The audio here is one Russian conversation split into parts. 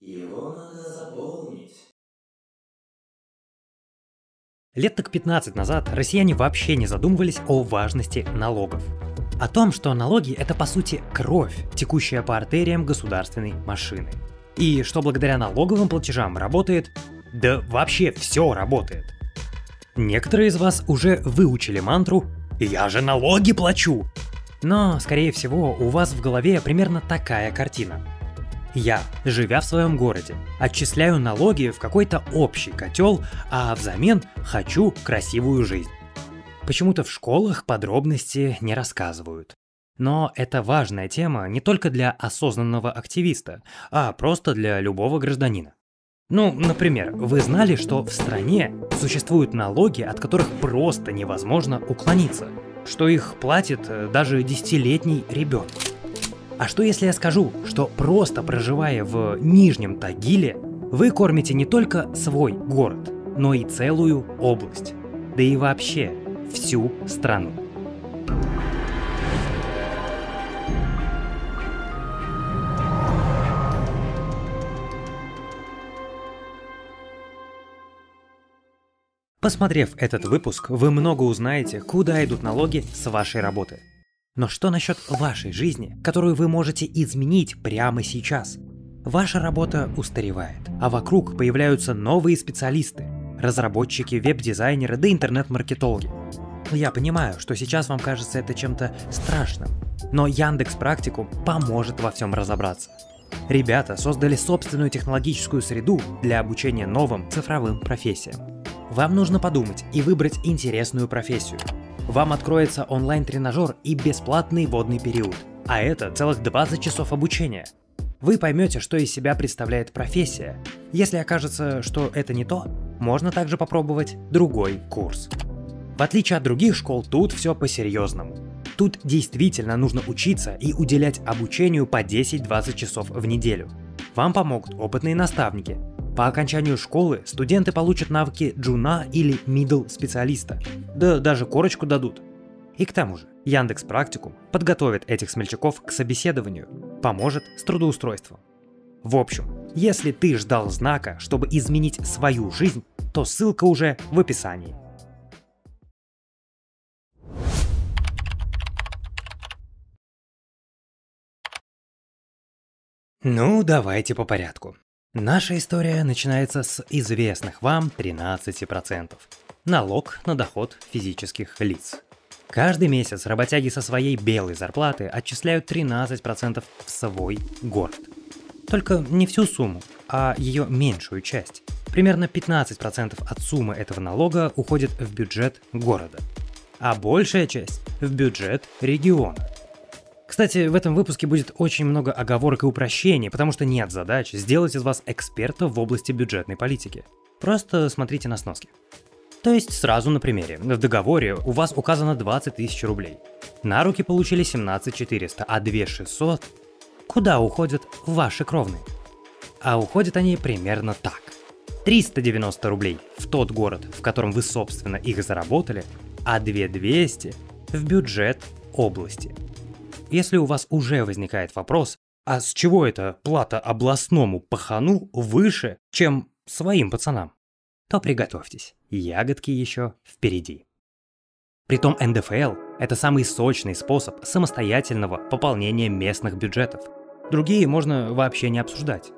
Его надо заполнить. Лет так 15 назад россияне вообще не задумывались о важности налогов. О том, что налоги – это по сути кровь, текущая по артериям государственной машины. И что благодаря налоговым платежам работает, да вообще все работает. Некоторые из вас уже выучили мантру «Я же налоги плачу!». Но, скорее всего, у вас в голове примерно такая картина. Я, живя в своем городе, отчисляю налоги в какой-то общий котел, а взамен хочу красивую жизнь. Почему-то в школах подробности не рассказывают. Но это важная тема не только для осознанного активиста, а просто для любого гражданина. Ну, например, вы знали, что в стране существуют налоги, от которых просто невозможно уклониться, что их платит даже 10-летний ребенок. А что если я скажу, что просто проживая в Нижнем Тагиле, вы кормите не только свой город, но и целую область, да и вообще всю страну? Посмотрев этот выпуск, вы много узнаете, куда идут налоги с вашей работы. Но что насчет вашей жизни, которую вы можете изменить прямо сейчас? Ваша работа устаревает, а вокруг появляются новые специалисты, разработчики, веб-дизайнеры да интернет-маркетологи. Я понимаю, что сейчас вам кажется это чем-то страшным, но Яндекс.Практикум поможет во всем разобраться. Ребята создали собственную технологическую среду для обучения новым цифровым профессиям. Вам нужно подумать и выбрать интересную профессию. Вам откроется онлайн-тренажер и бесплатный водный период, а это целых 20 часов обучения. Вы поймете, что из себя представляет профессия. Если окажется, что это не то, можно также попробовать другой курс. В отличие от других школ, тут все по-серьезному. Тут действительно нужно учиться и уделять обучению по 10-20 часов в неделю. Вам помогут опытные наставники. По окончанию школы студенты получат навыки джуна или middle специалиста, да даже корочку дадут. И к тому же Яндекс.Практикум подготовит этих смельчаков к собеседованию, поможет с трудоустройством. В общем, если ты ждал знака, чтобы изменить свою жизнь, то ссылка уже в описании. Ну, давайте по порядку. Наша история начинается с известных вам 13%. Налог на доход физических лиц. Каждый месяц работяги со своей белой зарплаты отчисляют 13% в свой город. Только не всю сумму, а ее меньшую часть. Примерно 15% от суммы этого налога уходит в бюджет города, а большая часть в бюджет региона. Кстати, в этом выпуске будет очень много оговорок и упрощений, потому что нет задач сделать из вас эксперта в области бюджетной политики. Просто смотрите на сноски. То есть сразу на примере. В договоре у вас указано 20 тысяч рублей. На руки получили 17 400, а 2 600 куда уходят ваши кровные? А уходят они примерно так. 390 рублей в тот город, в котором вы собственно их заработали, а 2 200 в бюджет области. Если у вас уже возникает вопрос, а с чего эта плата областному пахану выше, чем своим пацанам, то приготовьтесь, ягодки еще впереди. Притом НДФЛ – это самый сочный способ самостоятельного пополнения местных бюджетов. Другие можно вообще не обсуждать.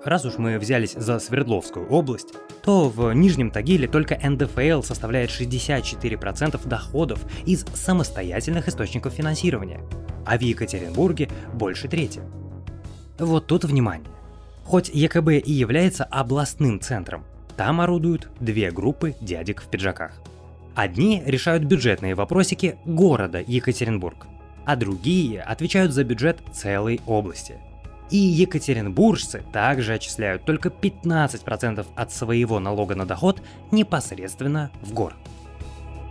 Раз уж мы взялись за Свердловскую область, то в Нижнем Тагиле только НДФЛ составляет 64% доходов из самостоятельных источников финансирования, а в Екатеринбурге больше трети. Вот тут внимание. Хоть ЕКБ и является областным центром, там орудуют две группы дядек в пиджаках. Одни решают бюджетные вопросики города Екатеринбург, а другие отвечают за бюджет целой области. И екатеринбуржцы также отчисляют только 15% от своего налога на доход непосредственно в город.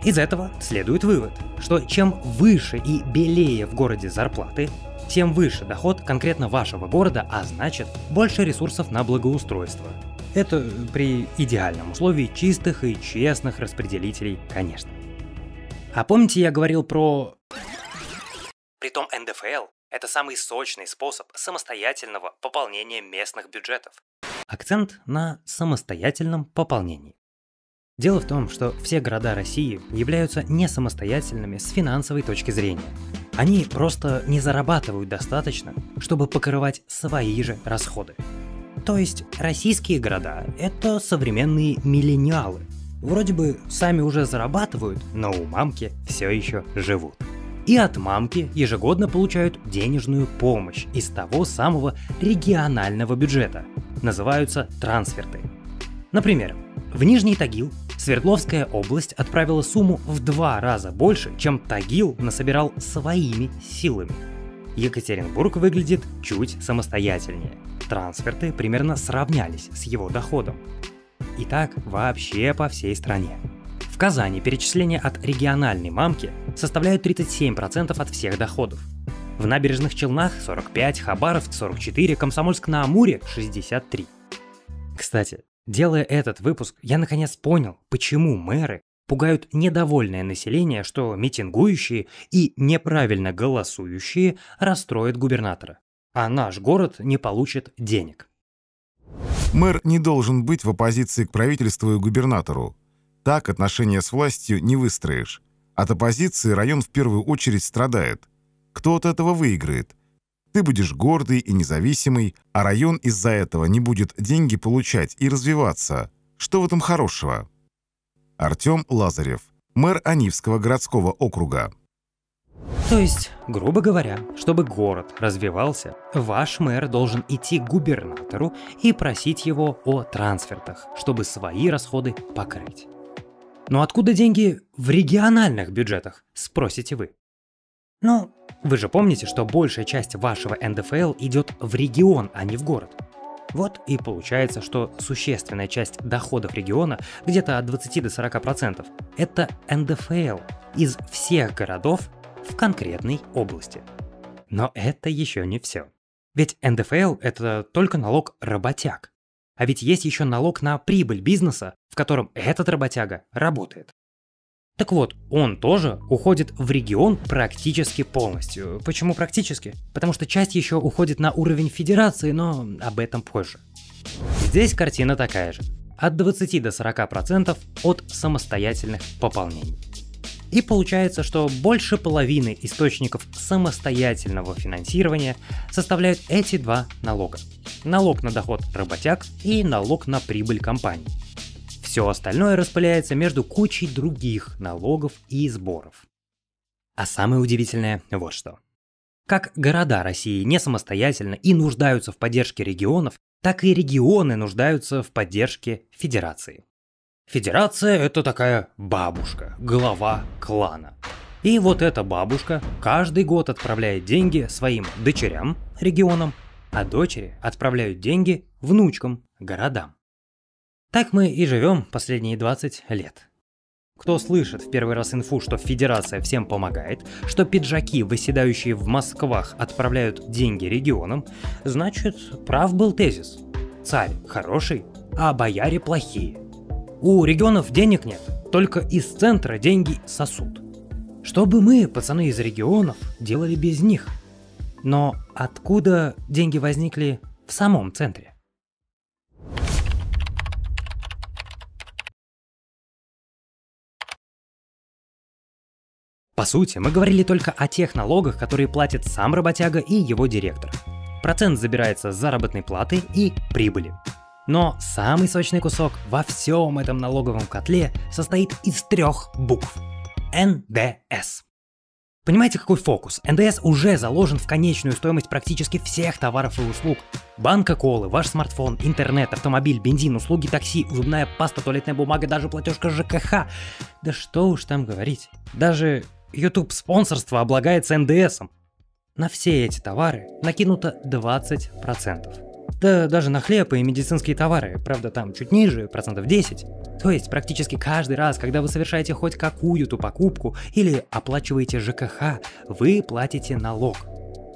Из этого следует вывод, что чем выше и белее в городе зарплаты, тем выше доход конкретно вашего города, а значит больше ресурсов на благоустройство. Это при идеальном условии чистых и честных распределителей, конечно. А помните, я говорил про... Притом НДФЛ – это самый сочный способ самостоятельного пополнения местных бюджетов. Акцент на самостоятельном пополнении. Дело в том, что все города России являются не самостоятельными с финансовой точки зрения. Они просто не зарабатывают достаточно, чтобы покрывать свои же расходы. То есть российские города – это современные миллениалы. Вроде бы сами уже зарабатывают, но у мамки все еще живут. И от мамки ежегодно получают денежную помощь из того самого регионального бюджета. Называются трансферты. Например, в Нижний Тагил Свердловская область отправила сумму в 2 раза больше, чем Тагил насобирал своими силами. Екатеринбург выглядит чуть самостоятельнее. Трансферты примерно сравнялись с его доходом. И так вообще по всей стране. В Казани перечисления от региональной мамки составляют 37% от всех доходов. В Набережных Челнах 45%, Хабаровск 44%, Комсомольск-на-Амуре 63%. Кстати, делая этот выпуск, я наконец понял, почему мэры пугают недовольное население, что митингующие и неправильно голосующие расстроят губернатора, а наш город не получит денег. Мэр не должен быть в оппозиции к правительству и губернатору. Так отношения с властью не выстроишь. От оппозиции район в первую очередь страдает. Кто от этого выиграет? Ты будешь гордый и независимый, а район из-за этого не будет деньги получать и развиваться. Что в этом хорошего? Артем Лазарев, мэр Анивского городского округа. То есть, грубо говоря, чтобы город развивался, ваш мэр должен идти к губернатору и просить его о трансфертах, чтобы свои расходы покрыть. Но откуда деньги в региональных бюджетах, спросите вы? Ну, вы же помните, что большая часть вашего НДФЛ идет в регион, а не в город. Вот и получается, что существенная часть доходов региона, где-то от 20 до 40%, это НДФЛ из всех городов в конкретной области. Но это еще не все. Ведь НДФЛ – это только налог работяг. А ведь есть еще налог на прибыль бизнеса, в котором этот работяга работает. Так вот, он тоже уходит в регион практически полностью. Почему практически? Потому что часть еще уходит на уровень федерации, но об этом позже. Здесь картина такая же. От 20 до 40% от самостоятельных пополнений. И получается, что больше половины источников самостоятельного финансирования составляют эти два налога. Налог на доход работяг и налог на прибыль компаний. Все остальное распыляется между кучей других налогов и сборов. А самое удивительное вот что. Как города России не самостоятельно и нуждаются в поддержке регионов, так и регионы нуждаются в поддержке федерации. Федерация – это такая бабушка, глава клана. И вот эта бабушка каждый год отправляет деньги своим дочерям, регионам, а дочери отправляют деньги внучкам, городам. Так мы и живем последние 20 лет. Кто слышит в первый раз инфу, что федерация всем помогает, что пиджаки, выседающие в Москвах, отправляют деньги регионам, значит, прав был тезис. Царь хороший, а бояре плохие. У регионов денег нет, только из центра деньги сосут. Что бы мы, пацаны из регионов, делали без них? Но откуда деньги возникли в самом центре? По сути, мы говорили только о тех налогах, которые платит сам работяга и его директор. Процент забирается с заработной платы и прибыли. Но самый сочный кусок во всем этом налоговом котле состоит из 3 букв. НДС. Понимаете, какой фокус? НДС уже заложен в конечную стоимость практически всех товаров и услуг. Банка колы, ваш смартфон, интернет, автомобиль, бензин, услуги такси, зубная паста, туалетная бумага, даже платежка ЖКХ. Да что уж там говорить. Даже YouTube спонсорство облагается НДСом. На все эти товары накинуто 20%. Да даже на хлеб и медицинские товары, правда там чуть ниже, 10%. То есть практически каждый раз, когда вы совершаете хоть какую-то покупку или оплачиваете ЖКХ, вы платите налог.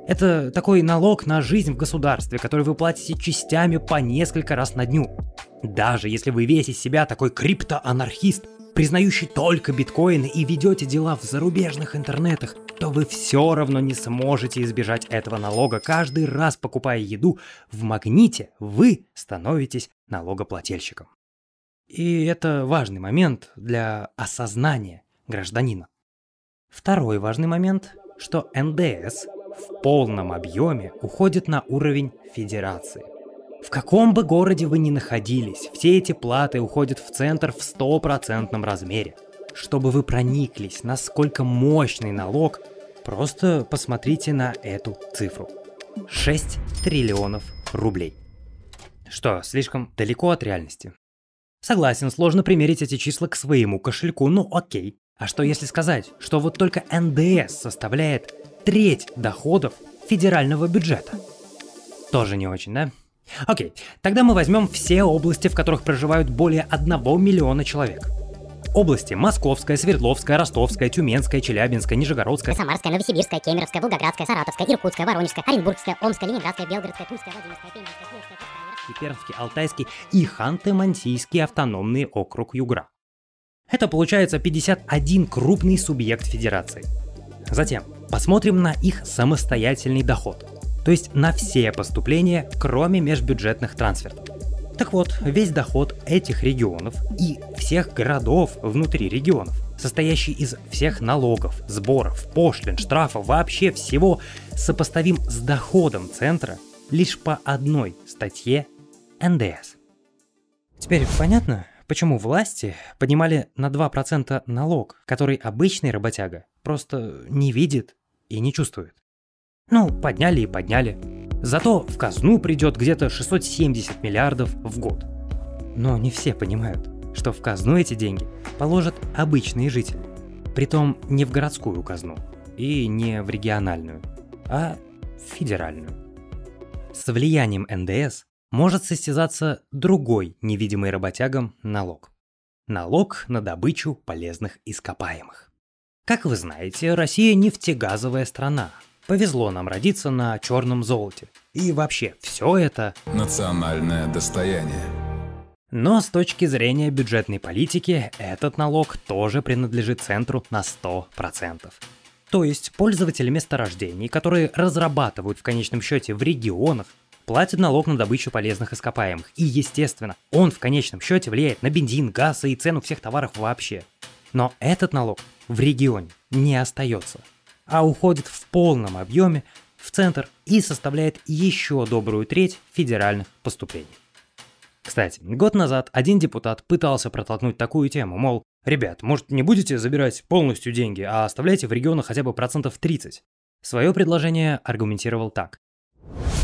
Это такой налог на жизнь в государстве, который вы платите частями по несколько раз на дню. Даже если вы весь из себя такой криптоанархист, признающий только биткоины и ведете дела в зарубежных интернетах, то вы все равно не сможете избежать этого налога. Каждый раз, покупая еду в Магните, вы становитесь налогоплательщиком. И это важный момент для осознания гражданина. Второй важный момент, что НДС в полном объеме уходит на уровень федерации. В каком бы городе вы ни находились, все эти платы уходят в центр в 100% размере. Чтобы вы прониклись, насколько мощный налог, просто посмотрите на эту цифру. 6 триллионов рублей. Что, слишком далеко от реальности? Согласен, сложно примерить эти числа к своему кошельку, ну окей. А что если сказать, что вот только НДС составляет треть доходов федерального бюджета? Тоже не очень, да? Окей, тогда мы возьмем все области, в которых проживают более 1 миллиона человек. Области Московская, Свердловская, Ростовская, Тюменская, Челябинская, Нижегородская, Самарская, Новосибирская, Кемеровская, Волгоградская, Саратовская, Иркутская, Воронежская, Оренбургская, Омская, Ленинградская, Белгородская, Тульская, Владимирская, Пензенская, Курская, и Пермский, Алтайский и Ханты-Мансийский автономный округ Югра. Это получается 51 крупный субъект федерации. Затем посмотрим на их самостоятельный доход, то есть на все поступления, кроме межбюджетных трансфертов. Так вот, весь доход этих регионов и всех городов внутри регионов, состоящий из всех налогов, сборов, пошлин, штрафов, вообще всего, сопоставим с доходом центра лишь по одной статье НДС. Теперь понятно, почему власти поднимали на 2% налог, который обычный работяга просто не видит и не чувствует. Ну, подняли и подняли. Зато в казну придет где-то 670 миллиардов в год. Но не все понимают, что в казну эти деньги положат обычные жители. Притом не в городскую казну и не в региональную, а в федеральную. С влиянием НДС может состязаться другой невидимый работягам налог. Налог на добычу полезных ископаемых. Как вы знаете, Россия нефтегазовая страна. Повезло нам родиться на черном золоте. И вообще, все это национальное достояние. Но с точки зрения бюджетной политики, этот налог тоже принадлежит центру на 100%. То есть пользователи месторождений, которые разрабатывают в конечном счете в регионах, платят налог на добычу полезных ископаемых. И, естественно, он в конечном счете влияет на бензин, газ и цену всех товаров вообще. Но этот налог в регионе не остается, а уходит в полном объеме в центр и составляет еще добрую треть федеральных поступлений. Кстати, год назад один депутат пытался протолкнуть такую тему, мол, ребят, может не будете забирать полностью деньги, а оставляйте в регионах хотя бы 30%. Свое предложение аргументировал так.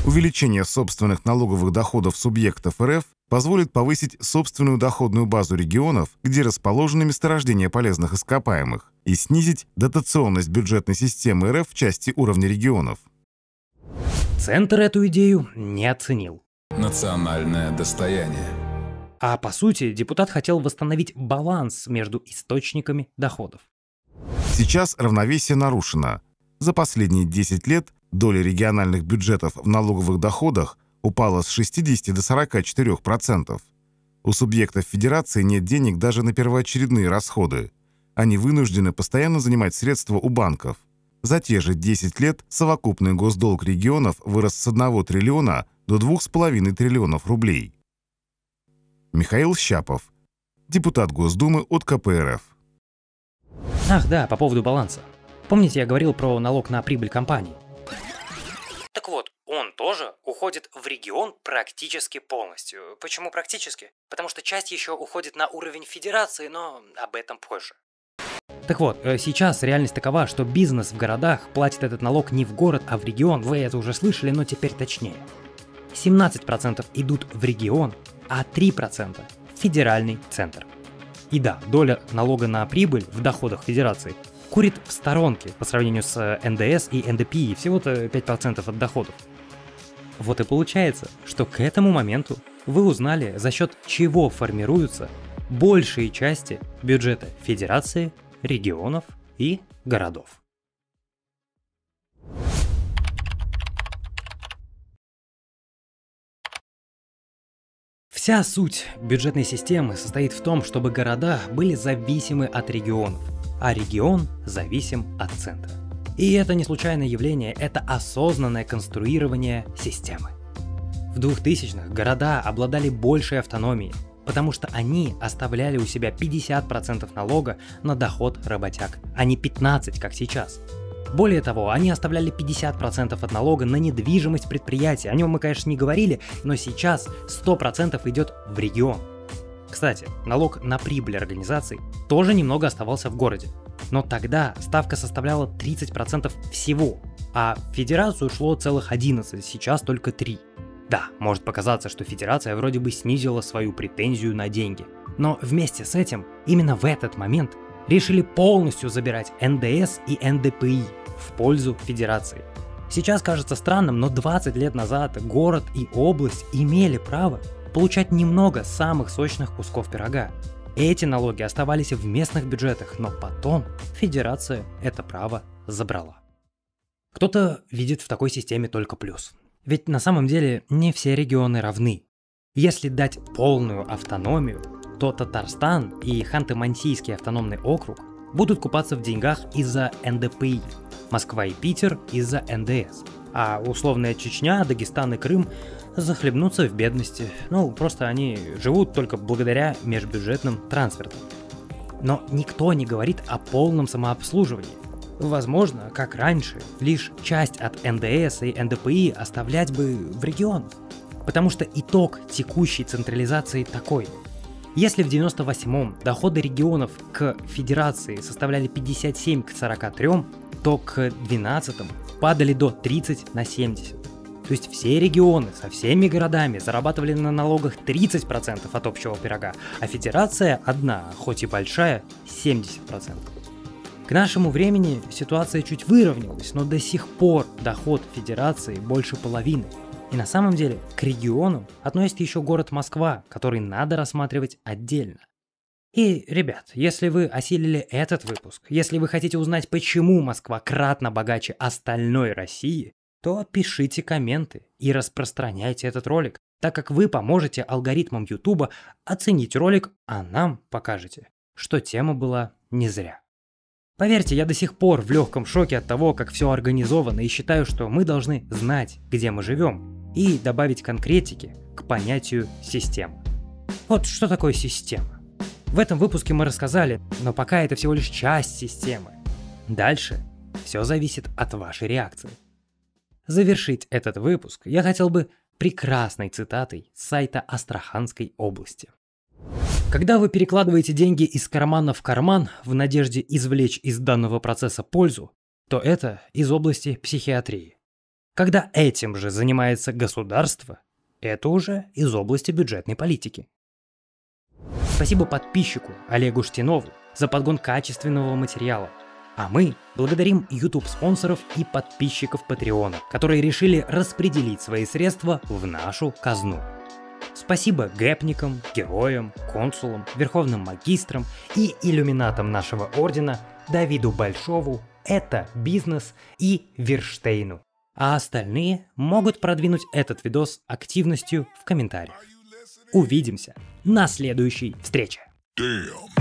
Увеличение собственных налоговых доходов субъектов РФ позволит повысить собственную доходную базу регионов, где расположены месторождения полезных ископаемых, и снизить дотационность бюджетной системы РФ в части уровня регионов. Центр эту идею не оценил. Национальное достояние. А по сути, депутат хотел восстановить баланс между источниками доходов. Сейчас равновесие нарушено. За последние 10 лет доля региональных бюджетов в налоговых доходах упала с 60 до 44%. У субъектов федерации нет денег даже на первоочередные расходы. Они вынуждены постоянно занимать средства у банков. За те же 10 лет совокупный госдолг регионов вырос с 1 триллиона до 2,5 триллионов рублей. Михаил Щапов, депутат Госдумы от КПРФ. Ах да, по поводу баланса. Помните, я говорил про налог на прибыль компаний? Так вот, он тоже уходит в регион практически полностью. Почему практически? Потому что часть еще уходит на уровень федерации, но об этом позже. Так вот, сейчас реальность такова, что бизнес в городах платит этот налог не в город, а в регион. Вы это уже слышали, но теперь точнее. 17% идут в регион, а 3% в федеральный центр. И да, доля налога на прибыль в доходах федерации курит в сторонке по сравнению с НДС и НДПИ, всего-то 5% от доходов. Вот и получается, что к этому моменту вы узнали, за счет чего формируются большие части бюджета федерации, регионов и городов. Вся суть бюджетной системы состоит в том, чтобы города были зависимы от регионов, а регион зависим от центра. И это не случайное явление, это осознанное конструирование системы. В 2000-х города обладали большей автономией, потому что они оставляли у себя 50% налога на доход работяг, а не 15%, как сейчас. Более того, они оставляли 50% от налога на недвижимость предприятия. О нем мы, конечно, не говорили, но сейчас 100% идет в регион. Кстати, налог на прибыль организаций тоже немного оставался в городе. Но тогда ставка составляла 30% всего, а в федерацию шло целых 11%, сейчас только 3%. Да, может показаться, что федерация вроде бы снизила свою претензию на деньги. Но вместе с этим, именно в этот момент, решили полностью забирать НДС и НДПИ в пользу федерации. Сейчас кажется странным, но 20 лет назад город и область имели право получать немного самых сочных кусков пирога. Эти налоги оставались в местных бюджетах, но потом федерация это право забрала. Кто-то видит в такой системе только плюс. Ведь на самом деле не все регионы равны. Если дать полную автономию, то Татарстан и Ханты-Мансийский автономный округ будут купаться в деньгах из-за НДПИ, Москва и Питер из-за НДС, а условная Чечня, Дагестан и Крым захлебнутся в бедности. Просто они живут только благодаря межбюджетным трансфертам. Но никто не говорит о полном самообслуживании. Возможно, как раньше, лишь часть от НДС и НДПИ оставлять бы в регионах. Потому что итог текущей централизации такой. Если в 98-м доходы регионов к федерации составляли 57 к 43, то к 12-м падали до 30 на 70. То есть все регионы со всеми городами зарабатывали на налогах 30% от общего пирога, а федерация одна, хоть и большая, 70%. К нашему времени ситуация чуть выровнялась, но до сих пор доход федерации больше половины. И на самом деле к регионам относится еще город Москва, который надо рассматривать отдельно. И, ребят, если вы осилили этот выпуск, если вы хотите узнать, почему Москва кратно богаче остальной России, то пишите комменты и распространяйте этот ролик, так как вы поможете алгоритмам YouTube оценить ролик, а нам покажете, что тема была не зря. Поверьте, я до сих пор в легком шоке от того, как все организовано, и считаю, что мы должны знать, где мы живем, и добавить конкретики к понятию системы. Вот что такое система? В этом выпуске мы рассказали, но пока это всего лишь часть системы. Дальше все зависит от вашей реакции. Завершить этот выпуск я хотел бы прекрасной цитатой с сайта Астраханской области. Когда вы перекладываете деньги из кармана в карман в надежде извлечь из данного процесса пользу, то это из области психиатрии. Когда этим же занимается государство, это уже из области бюджетной политики. Спасибо подписчику Олегу Штинову за подгон качественного материала. А мы благодарим YouTube-спонсоров и подписчиков Patreon, которые решили распределить свои средства в нашу казну. Спасибо гэпникам, героям, консулам, верховным магистрам и иллюминатам нашего ордена Давиду Большову, Это Бизнес и Верштейну. А остальные могут продвинуть этот видос активностью в комментариях. Увидимся на следующей встрече. Damn.